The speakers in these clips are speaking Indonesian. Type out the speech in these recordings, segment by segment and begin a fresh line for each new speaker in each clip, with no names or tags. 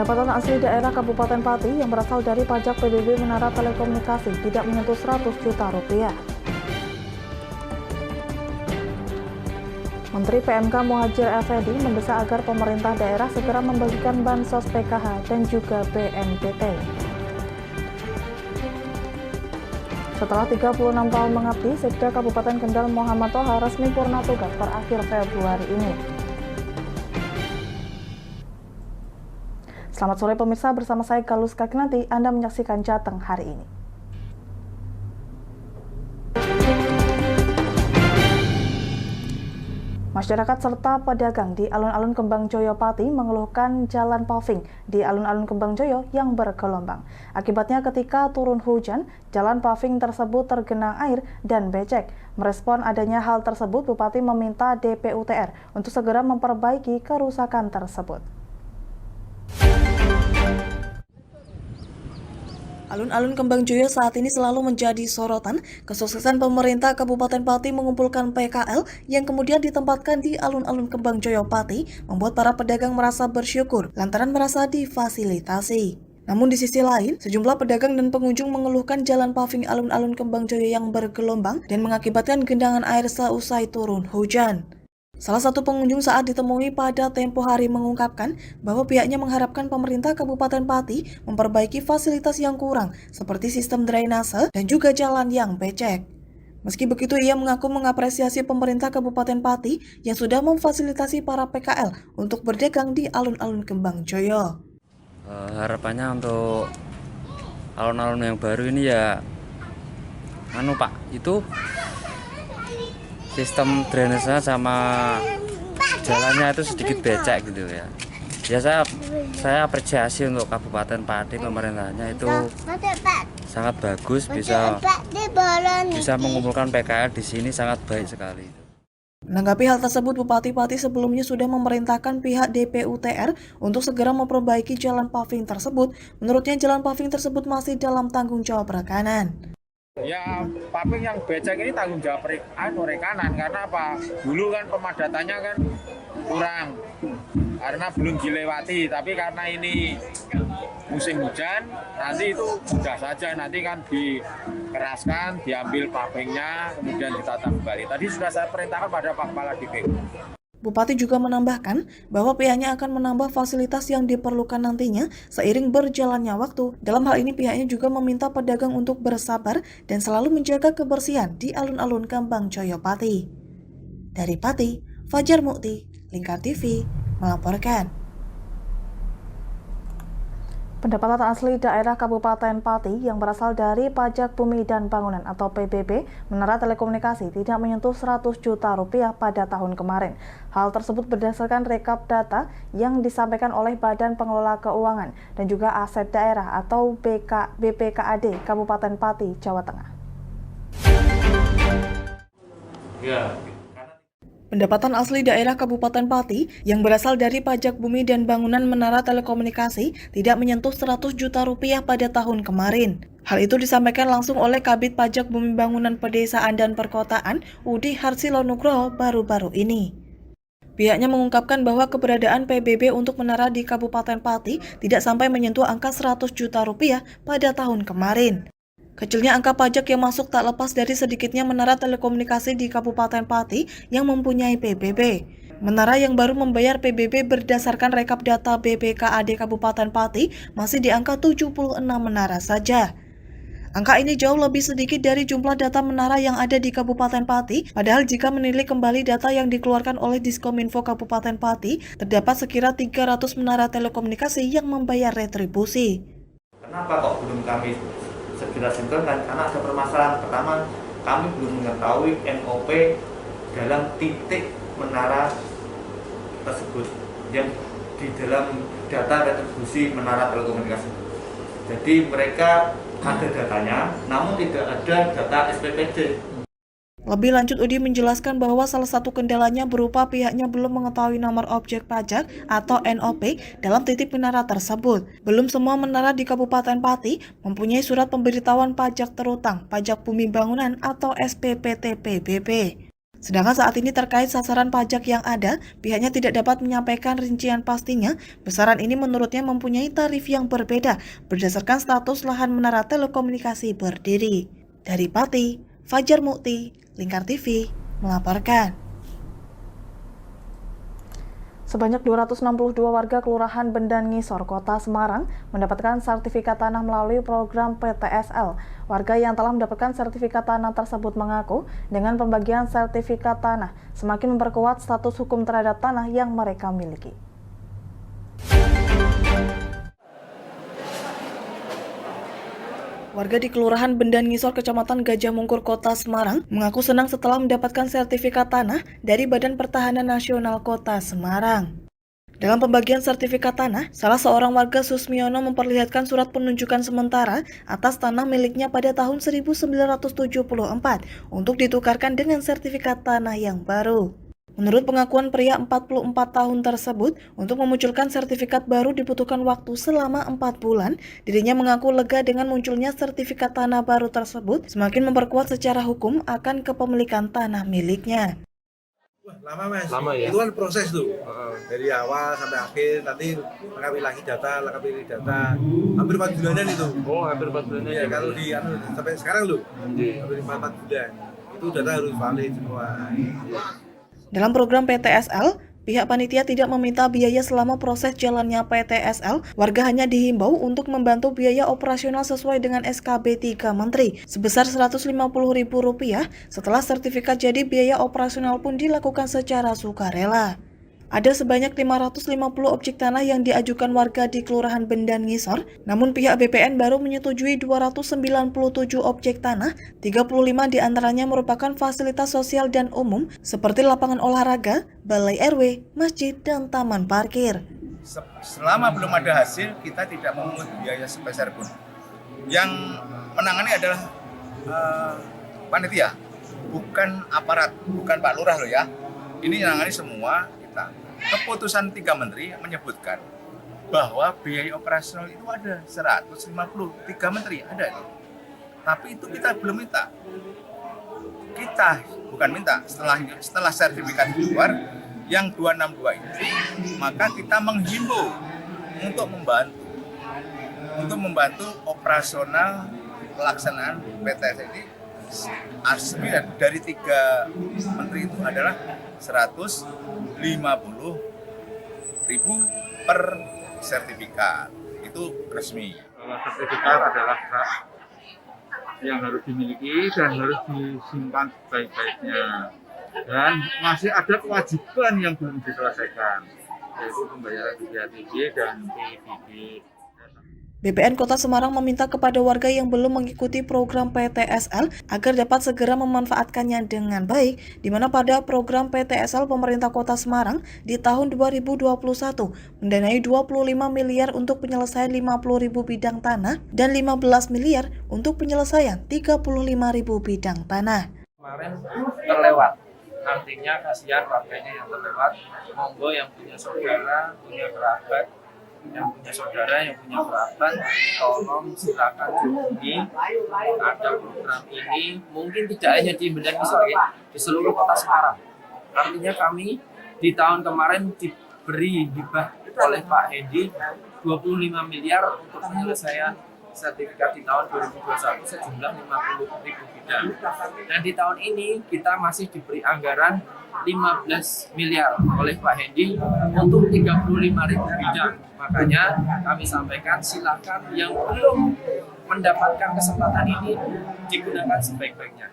Pendapatan asli daerah Kabupaten Pati yang berasal dari pajak PBB Menara Telekomunikasi tidak menyentuh 100 juta rupiah. Menteri PMK Muhadjir Effendi mendesak agar pemerintah daerah segera membagikan bansos PKH dan juga BNPT. Setelah 36 tahun mengabdi, Sekda Kabupaten Kendal Muhammad Toha resmi purna tugas per akhir Februari ini. Selamat sore pemirsa, bersama saya Galus Kakinanti, Anda menyaksikan Jateng hari ini. Masyarakat serta pedagang di alun-alun Kembang Joyo Pati mengeluhkan jalan paving di alun-alun Kembang Joyo yang bergelombang. Akibatnya ketika turun hujan, jalan paving tersebut tergenang air dan becek. Merespon adanya hal tersebut, Bupati meminta DPUTR untuk segera memperbaiki kerusakan tersebut. Alun-alun Kembang Joyo saat ini selalu menjadi sorotan. Kesuksesan pemerintah Kabupaten Pati mengumpulkan PKL yang kemudian ditempatkan di alun-alun Kembang Joyo Pati membuat para pedagang merasa bersyukur lantaran merasa difasilitasi. Namun di sisi lain, sejumlah pedagang dan pengunjung mengeluhkan jalan paving alun-alun Kembang Joyo yang bergelombang dan mengakibatkan genangan air seusai turun hujan. Salah satu pengunjung saat ditemui pada Tempo Hari mengungkapkan bahwa pihaknya mengharapkan pemerintah Kabupaten Pati memperbaiki fasilitas yang kurang seperti sistem drainase dan juga jalan yang becek. Meski begitu, ia mengaku mengapresiasi pemerintah Kabupaten Pati yang sudah memfasilitasi para PKL untuk berdagang di alun-alun Kembang Joyo.
Harapannya untuk alun-alun yang baru ini ya, Pak, itu sistem drainase sama jalannya itu sedikit becek gitu ya. Ya saya apresiasi untuk Kabupaten Pati, pemerintahnya itu sangat bagus, bisa mengumpulkan PKL di sini sangat baik sekali.
Menanggapi hal tersebut, Bupati Pati sebelumnya sudah memerintahkan pihak DPUTR untuk segera memperbaiki jalan paving tersebut. Menurutnya jalan paving tersebut masih dalam tanggung jawab rekanan.
Ya, paving yang becek ini tanggung jawab rekanan karena apa? Dulu kan pemadatannya kan kurang karena belum dilewati, tapi karena ini musim hujan, nanti itu mudah saja, nanti kan dikeraskan, diambil pavingnya, kemudian ditata kembali. Tadi sudah saya perintahkan pada Pak Kepala DPU.
Bupati juga menambahkan bahwa pihaknya akan menambah fasilitas yang diperlukan nantinya seiring berjalannya waktu. Dalam hal ini pihaknya juga meminta pedagang untuk bersabar dan selalu menjaga kebersihan di alun-alun Kembang Joyo Pati. Dari Pati, Fajar Mukti, Lingkar TV, melaporkan. Pendapatan asli daerah Kabupaten Pati yang berasal dari pajak bumi dan bangunan atau PBB Menara Telekomunikasi tidak menyentuh 100 juta rupiah pada tahun kemarin. Hal tersebut berdasarkan rekap data yang disampaikan oleh Badan Pengelola Keuangan dan juga Aset Daerah atau BPKAD Kabupaten Pati, Jawa Tengah. Pendapatan asli daerah Kabupaten Pati yang berasal dari pajak bumi dan bangunan Menara Telekomunikasi tidak menyentuh 100 juta rupiah pada tahun kemarin. Hal itu disampaikan langsung oleh Kabid Pajak Bumi Bangunan Pedesaan dan Perkotaan Udi Harsilo Nugroho baru-baru ini. Pihaknya mengungkapkan bahwa keberadaan PBB untuk menara di Kabupaten Pati tidak sampai menyentuh angka 100 juta rupiah pada tahun kemarin. Kecilnya angka pajak yang masuk tak lepas dari sedikitnya menara telekomunikasi di Kabupaten Pati yang mempunyai PBB. Menara yang baru membayar PBB berdasarkan rekap data BPKAD Kabupaten Pati masih di angka 76 menara saja. Angka ini jauh lebih sedikit dari jumlah data menara yang ada di Kabupaten Pati, padahal jika menilik kembali data yang dikeluarkan oleh Diskominfo Kabupaten Pati, terdapat sekira 300 menara telekomunikasi yang membayar retribusi.
Kenapa kok belum kami segera sinkronkan? Karena ada permasalahan. Pertama, kami belum mengetahui NOP dalam titik menara tersebut yang di dalam data retribusi menara telekomunikasi. Jadi mereka ada datanya, namun tidak ada data SPPD.
Lebih lanjut, Udi menjelaskan bahwa salah satu kendalanya berupa pihaknya belum mengetahui nomor objek pajak atau NOP dalam titik menara tersebut. Belum semua menara di Kabupaten Pati mempunyai surat pemberitahuan pajak terutang, pajak bumi bangunan atau SPPT PBB. Sedangkan saat ini terkait sasaran pajak yang ada, pihaknya tidak dapat menyampaikan rincian pastinya. Besaran ini menurutnya mempunyai tarif yang berbeda berdasarkan status lahan menara telekomunikasi berdiri. Dari Pati, Fajar Mukti, Lingkar TV, melaporkan. Sebanyak 262 warga Kelurahan Bendan Ngisor, Kota Semarang mendapatkan sertifikat tanah melalui program PTSL. Warga yang telah mendapatkan sertifikat tanah tersebut mengaku dengan pembagian sertifikat tanah semakin memperkuat status hukum terhadap tanah yang mereka miliki. Warga di Kelurahan Bendan Ngisor, Kecamatan Gajah Mungkur, Kota Semarang mengaku senang setelah mendapatkan sertifikat tanah dari Badan Pertahanan Nasional Kota Semarang. Dalam pembagian sertifikat tanah, salah seorang warga Susmiono memperlihatkan surat penunjukan sementara atas tanah miliknya pada tahun 1974 untuk ditukarkan dengan sertifikat tanah yang baru. Menurut pengakuan pria 44 tahun tersebut, untuk memunculkan sertifikat baru dibutuhkan waktu selama 4 bulan. Dirinya mengaku lega dengan munculnya sertifikat tanah baru tersebut, semakin memperkuat secara hukum akan kepemilikan tanah miliknya.
Wah, lama Mas,
Lama ya?
itu kan proses tuh, dari awal sampai akhir, nanti lengkapi lagi data, hampir 4 bulanan itu.
Oh, hampir 4 bulan
Ya,
aja.
kalau sampai sekarang loh, hampir 4 bulan, itu data harus valid semua.
Dalam program PTSL, pihak panitia tidak meminta biaya selama proses jalannya PTSL. Warga hanya dihimbau untuk membantu biaya operasional sesuai dengan SKB 3 Menteri sebesar Rp150.000. Setelah sertifikat jadi, biaya operasional pun dilakukan secara sukarela. Ada sebanyak 550 objek tanah yang diajukan warga di Kelurahan Bendan Ngisor, namun pihak BPN baru menyetujui 297 objek tanah, 35 diantaranya merupakan fasilitas sosial dan umum seperti lapangan olahraga, balai RW, masjid, dan taman parkir.
Selama belum ada hasil, kita tidak memungut biaya sepeser pun. Yang menangani adalah panitia, bukan aparat, bukan Pak Lurah loh ya. Ini menangani semua. Keputusan 3 Menteri menyebutkan bahwa biaya operasional itu ada 150, 3 Menteri ada itu. Tapi itu kita belum minta. Kita bukan minta, setelah sertifikat keluar yang 262 itu, maka kita menghimbau untuk membantu operasional pelaksanaan PTS ini. Dari 3 Menteri itu adalah 150.000 per sertifikat, itu resmi.
Sertifikat adalah hak yang harus dimiliki dan harus disimpan sebaik-baiknya. Dan masih ada kewajiban yang belum diselesaikan, yaitu pembayaran BPATB dan PBB.
BPN Kota Semarang meminta kepada warga yang belum mengikuti program PTSL agar dapat segera memanfaatkannya dengan baik, di mana pada program PTSL pemerintah Kota Semarang di tahun 2021 mendanai 25 miliar untuk penyelesaian 50.000 bidang tanah dan 15 miliar untuk penyelesaian 35.000 bidang tanah.
Kemarin terlewat, artinya kasihan warganya yang terlewat. Monggo yang punya saudara, punya kerabat, yang punya kerabat, tolong silakan hubungi. Ada program ini mungkin tidak hanya di Bendan Ngisor ya, di seluruh Kota Semarang. Artinya kami di tahun kemarin diberi hibah oleh Pak Hendi 25 miliar untuk penyelesaian sertifikat di tahun 2021 sejumlah 50.000 bidang. Dan di tahun ini kita masih diberi anggaran 15 miliar oleh Pak Hendi untuk 35.000 bidang. Makanya kami sampaikan silakan yang belum mendapatkan kesempatan ini digunakan sebaik-baiknya.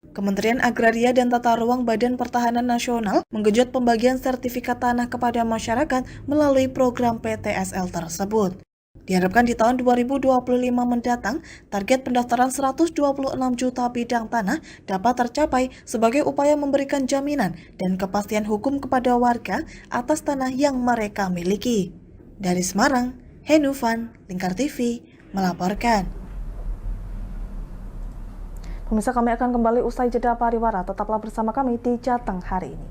Kementerian Agraria dan Tata Ruang Badan Pertahanan Nasional menggenjot pembagian sertifikat tanah kepada masyarakat melalui program PTSL tersebut. Diharapkan di tahun 2025 mendatang, target pendaftaran 126 juta bidang tanah dapat tercapai sebagai upaya memberikan jaminan dan kepastian hukum kepada warga atas tanah yang mereka miliki. Dari Semarang, Henufan, Lingkar TV, melaporkan. Pemirsa, kami akan kembali usai jeda pariwara. Tetaplah bersama kami di Jateng hari ini.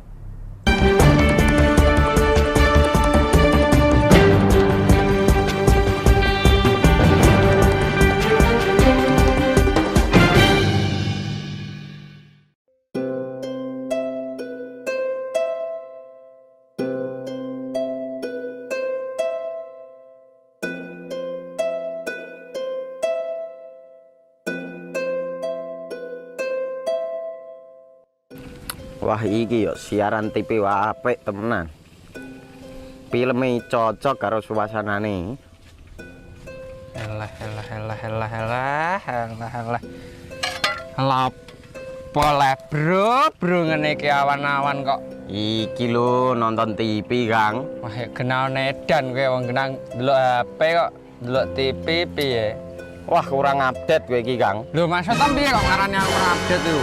Wah iki yo siaran TV apik temenan. Filme cocok karo suasanane.
Elah. Boleh bro ngene iki awan-awan kok.
Iki lho nonton TV, Kang.
Wah, kenal nedan kowe wong kenang delok HP kok delok TV piye?
Wah, kurang update kowe iki, Kang.
Lho, maksudnya piye kok ngarane aku update itu?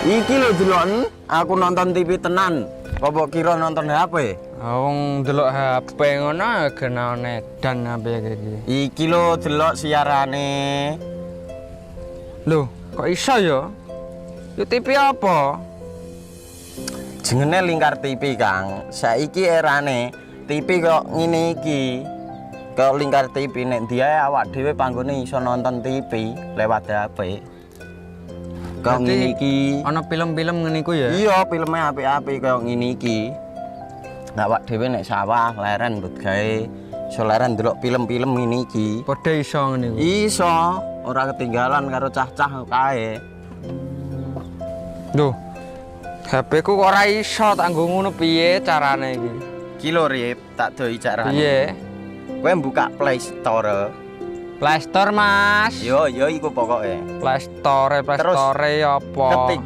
Iki lho deloken, aku nonton TV tenan. Kok mbok kira nonton HP?
Wong delok HP ngono kenal nedan apa iki.
Iki lho delok siarane.
Lho, kok iso ya? Yo TV apa?
Jenenge Lingkar TV, Kang. Saiki erane TV kok ngene iki. Kok Lingkar TV nek dia awak dhewe panggone iso nonton TV lewat HP. Kok ngene iki.
Ana film-film ngene iku ya?
Iya, filme apik-apik kaya ngene iki. Awak dhewe nek sawah leren mbut gawe iso leren ndelok film-film ngene iki.
Padha iso ngene iku.
Iso, ora ketinggalan karo cah-cah kae.
Loh, HP ku kok ora iso tak nggo ngono piye carane iki?
Iki lho Rip, tak doi carane.
Piye?
Kowe buka Play Store.
Play Store, Mas.
Yo iku pokoke.
Play Store apa?
Ketik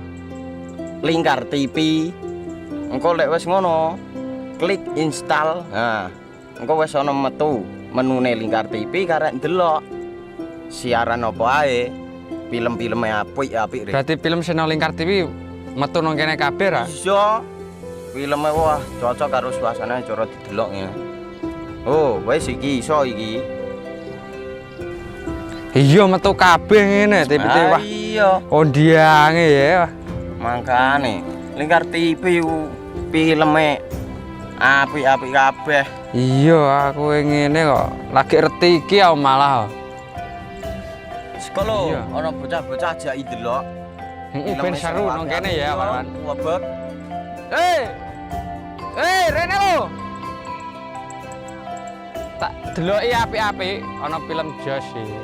Lingkar TV. Engko lek wis ngono, klik install. Nah, engko wis ana metu menune Lingkar TV karek ndelok siaran apa ae. Film-filme apik-apik.
Berarti film channel Lingkar TV metu nang kene kabeh ra?
Iso. Filme wah cocok karo suasana cara didelok ya. Oh, wis iki iso iki.
Iya metu kabeh ngene TV wah.
Iya.
Kondiange ya.
Mangkane Lingkar TV filme apik-apik kabeh.
Iya, aku ngene kok. Lagi reti iki aku malah.
Sekolo, ana bocah-bocah ajak ndelok.
Ben seru nang kene ya, kawan.
Wabek.
Rene lo. Tak deloki apik-apik ana film Jos iki.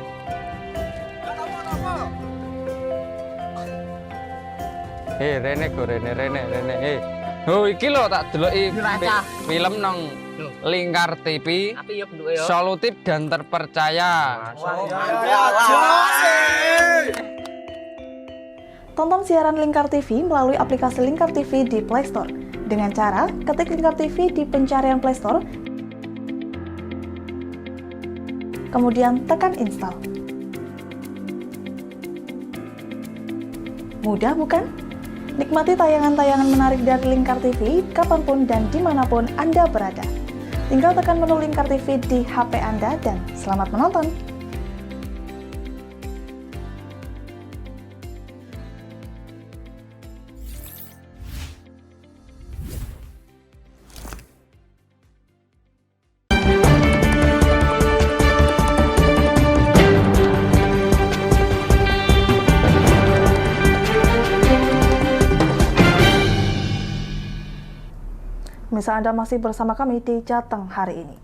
Rene go Rene. Oh iki lho tak deloki film nang Lingkar TV. Solutif dan terpercaya.
Tonton siaran Lingkar TV melalui aplikasi Lingkar TV di Play Store. Dengan cara ketik Lingkar TV di pencarian Play Store, kemudian tekan install. Mudah bukan? Nikmati tayangan-tayangan menarik dari Lingkar TV kapanpun dan dimanapun Anda berada. Tinggal tekan menu Lingkar TV di HP Anda dan selamat menonton! Pemirsa, Anda masih bersama kami di Jateng hari ini.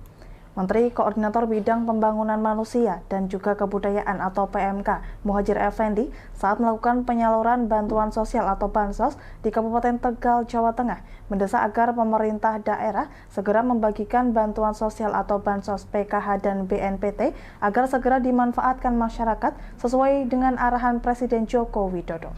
Menteri Koordinator Bidang Pembangunan Manusia dan juga Kebudayaan atau PMK Muhadjir Effendi saat melakukan penyaluran bantuan sosial atau Bansos di Kabupaten Tegal, Jawa Tengah mendesak agar pemerintah daerah segera membagikan bantuan sosial atau Bansos PKH dan BNPT agar segera dimanfaatkan masyarakat sesuai dengan arahan Presiden Joko Widodo.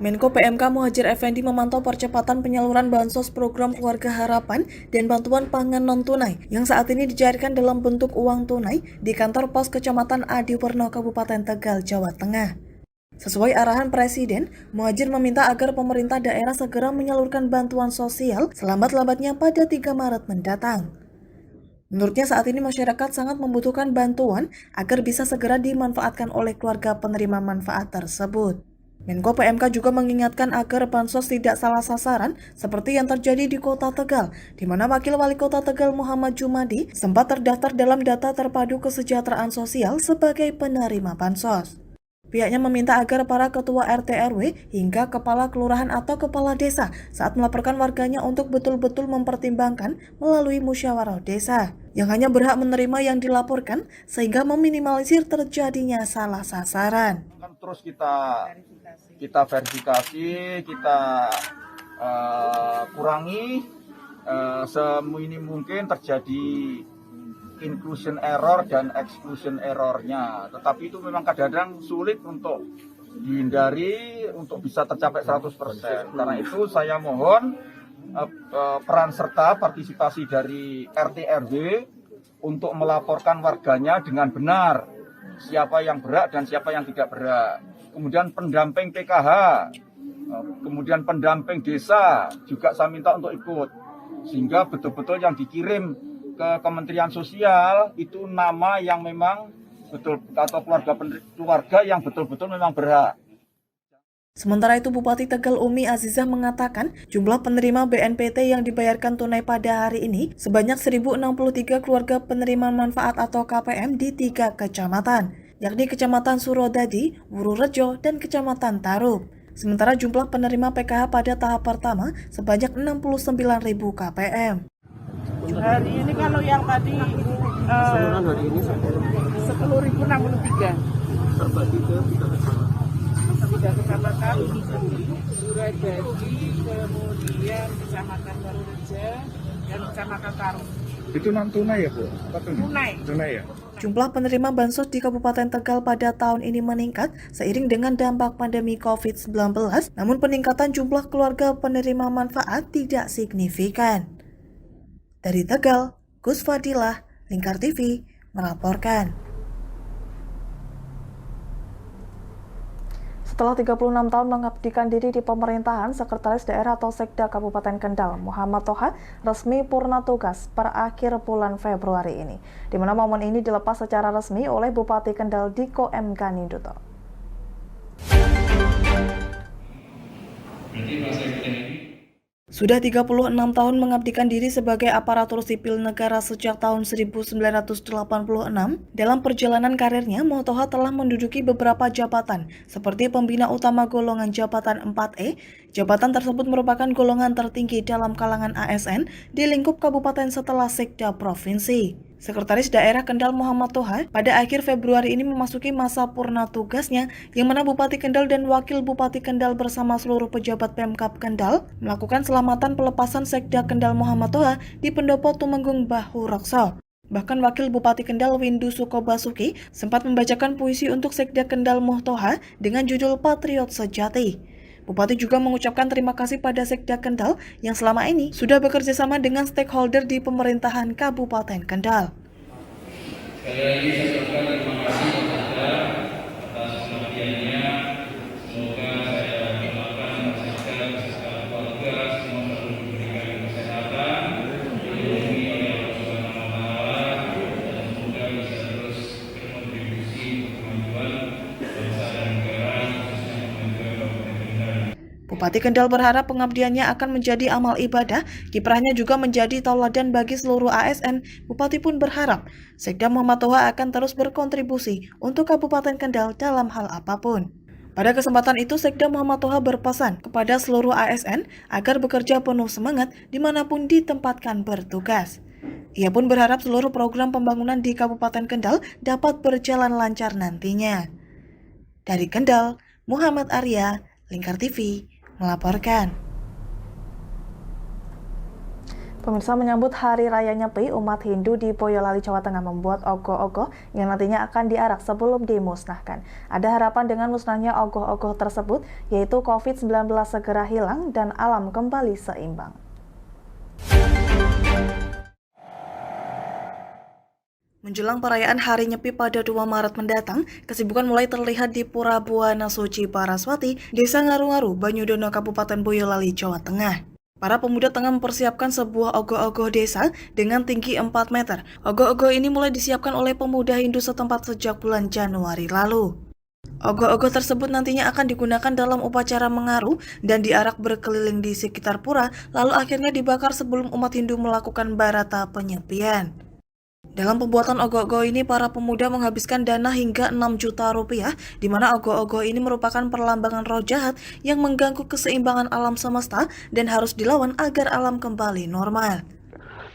Menko PMK Muhadjir Effendi memantau percepatan penyaluran bansos program Keluarga Harapan dan bantuan pangan non-tunai yang saat ini dicairkan dalam bentuk uang tunai di kantor pos Kecamatan Adiperno, Kabupaten Tegal, Jawa Tengah. Sesuai arahan Presiden, Muhadjir meminta agar pemerintah daerah segera menyalurkan bantuan sosial selambat-lambatnya pada 3 Maret mendatang. Menurutnya saat ini masyarakat sangat membutuhkan bantuan agar bisa segera dimanfaatkan oleh keluarga penerima manfaat tersebut. Menko PMK juga mengingatkan agar bansos tidak salah sasaran seperti yang terjadi di Kota Tegal, di mana Wakil Wali Kota Tegal Muhammad Jumadi sempat terdaftar dalam data terpadu kesejahteraan sosial sebagai penerima bansos. Pihaknya meminta agar para ketua RT RW hingga kepala kelurahan atau kepala desa saat melaporkan warganya untuk betul-betul mempertimbangkan melalui musyawarah desa yang hanya berhak menerima yang dilaporkan sehingga meminimalisir terjadinya salah sasaran.
terus kita verifikasi, kita kurangi seminim mungkin terjadi inclusion error dan exclusion errornya. Tetapi itu memang kadang-kadang sulit untuk dihindari untuk bisa tercapai 100%. Karena itu saya mohon peran serta partisipasi dari RT RW untuk melaporkan warganya dengan benar siapa yang berhak dan siapa yang tidak berhak. Kemudian pendamping PKH, kemudian pendamping desa juga saya minta untuk ikut, sehingga betul-betul yang dikirim ke Kementerian Sosial itu nama yang memang betul atau keluarga yang betul-betul memang berhak.
Sementara itu, Bupati Tegal Umi Azizah mengatakan jumlah penerima BNPT yang dibayarkan tunai pada hari ini sebanyak 1.063 keluarga penerima manfaat atau KPM di 3 kecamatan, yakni Kecamatan Surodadi, Wururejo, dan Kecamatan Tarup. Sementara jumlah penerima PKH pada tahap pertama sebanyak 69.000 KPM.
Hari ini kalau yang tadi 10.063 terbagi ke 3 kecamatan, Surodadi, kemudian Kecamatan Wururejo, dan Kecamatan Tarup.
Itu non tunai ya, Bu? Tunai ya?
Jumlah penerima bansos di Kabupaten Tegal pada tahun ini meningkat seiring dengan dampak pandemi COVID-19, namun peningkatan jumlah keluarga penerima manfaat tidak signifikan. Dari Tegal, Gus Fadilah, Lingkar TV, melaporkan. Setelah 36 tahun mengabdikan diri di pemerintahan, Sekretaris Daerah atau Sekda Kabupaten Kendal, Muhammad Toha, resmi purna tugas per akhir bulan Februari ini, di mana momen ini dilepas secara resmi oleh Bupati Kendal Diko M. Ganinduto. Sudah 36 tahun mengabdikan diri sebagai aparatur sipil negara sejak tahun 1986, dalam perjalanan karirnya, Motoha telah menduduki beberapa jabatan, seperti Pembina Utama Golongan Jabatan 4E. Jabatan tersebut merupakan golongan tertinggi dalam kalangan ASN di lingkup kabupaten setelah Sekda Provinsi. Sekretaris Daerah Kendal Muhammad Toha pada akhir Februari ini memasuki masa purna tugasnya, yang mana Bupati Kendal dan Wakil Bupati Kendal bersama seluruh pejabat Pemkab Kendal melakukan selamatan pelepasan Sekda Kendal Muhammad Toha di Pendopo Tumenggung Bahu Raksa. Bahkan Wakil Bupati Kendal Windu Sukobasuki sempat membacakan puisi untuk Sekda Kendal Muhtoha dengan judul Patriot Sejati. Bupati juga mengucapkan terima kasih pada Sekda Kendal yang selama ini sudah bekerja sama dengan stakeholder di pemerintahan Kabupaten Kendal.
Sekali lagi saya ucapkan terima kasih kepada atas pengabdiannya. Semoga saya doakan Sekda beserta keluarga semua selalu diberikan kesehatan, dilindungi oleh Allah Subhanahu wa Ta'ala, dan semoga bisa terus berkontribusi untuk kemajuan bangsa dan negara, khususnya kemajuan Kabupaten Kendal.
Bupati Kendal berharap pengabdiannya akan menjadi amal ibadah, kiprahnya juga menjadi tauladan bagi seluruh ASN. Bupati pun berharap Sekda Muhammad Toha akan terus berkontribusi untuk Kabupaten Kendal dalam hal apapun. Pada kesempatan itu, Sekda Muhammad Toha berpesan kepada seluruh ASN agar bekerja penuh semangat dimanapun ditempatkan bertugas. Ia pun berharap seluruh program pembangunan di Kabupaten Kendal dapat berjalan lancar nantinya. Dari Kendal, Muhammad Arya, Lingkar TV, melaporkan. Pemirsa, menyambut Hari Raya Nyepi, umat Hindu di Boyolali, Jawa Tengah membuat ogoh-ogoh yang nantinya akan diarak sebelum dimusnahkan. Ada harapan dengan musnahnya ogoh-ogoh tersebut, yaitu COVID-19 segera hilang dan alam kembali seimbang. Menjelang perayaan Hari Nyepi pada 2 Maret mendatang, kesibukan mulai terlihat di Pura Buana Suci Paraswati, Desa Ngaru-Ngaru, Banyudono, Kabupaten Boyolali, Jawa Tengah. Para pemuda tengah mempersiapkan sebuah ogoh-ogoh desa dengan tinggi 4 meter. Ogoh-ogoh ini mulai disiapkan oleh pemuda Hindu setempat sejak bulan Januari lalu. Ogoh-ogoh tersebut nantinya akan digunakan dalam upacara mengaru dan diarak berkeliling di sekitar pura, lalu akhirnya dibakar sebelum umat Hindu melakukan barata penyepian. Dalam pembuatan ogoh-ogoh ini, para pemuda menghabiskan dana hingga 6 juta rupiah, di mana ogoh-ogoh ini merupakan perlambangan roh jahat yang mengganggu keseimbangan alam semesta dan harus dilawan agar alam kembali normal.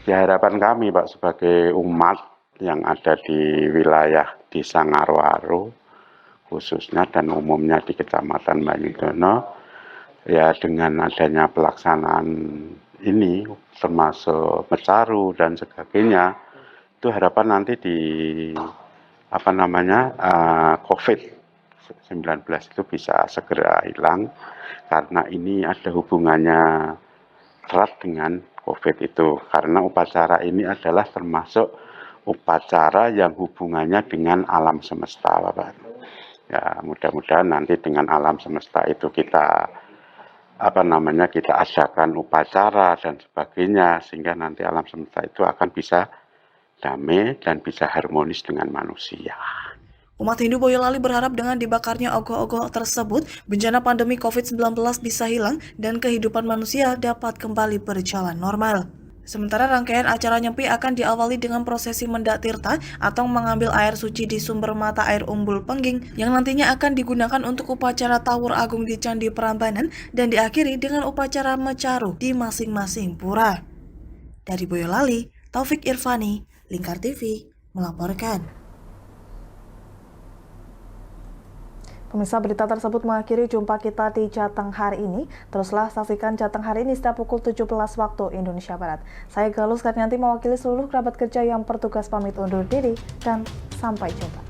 Ya, harapan kami, Pak, sebagai umat yang ada di wilayah Desa Ngaru-Ngaru, khususnya dan umumnya di Kecamatan Banyudono, ya dengan adanya pelaksanaan ini termasuk Mecaru dan sebagainya, itu harapan nanti di COVID-19 itu bisa segera hilang, karena ini ada hubungannya erat dengan COVID itu, karena upacara ini adalah termasuk upacara yang hubungannya dengan alam semesta, Bapak. Ya, mudah-mudahan nanti dengan alam semesta itu kita kita adakan upacara dan sebagainya, sehingga nanti alam semesta itu akan bisa damai dan bisa harmonis dengan manusia.
Umat Hindu Boyolali berharap dengan dibakarnya ogoh-ogoh tersebut, bencana pandemi COVID-19 bisa hilang dan kehidupan manusia dapat kembali berjalan normal. Sementara rangkaian acara Nyepi akan diawali dengan prosesi mendak tirta atau mengambil air suci di sumber mata air Umbul Pengging yang nantinya akan digunakan untuk upacara Tawur Agung di Candi Prambanan dan diakhiri dengan upacara Mecaru di masing-masing pura. Dari Boyolali, Taufik Irvani, Lingkar TV, melaporkan. Pemirsa, berita tersebut mengakhiri jumpa kita di Jateng hari ini. Teruslah saksikan Jateng hari ini setiap pukul 17 waktu Indonesia Barat. Saya Galus Karnianti mewakili seluruh kerabat kerja yang bertugas pamit undur diri dan sampai jumpa.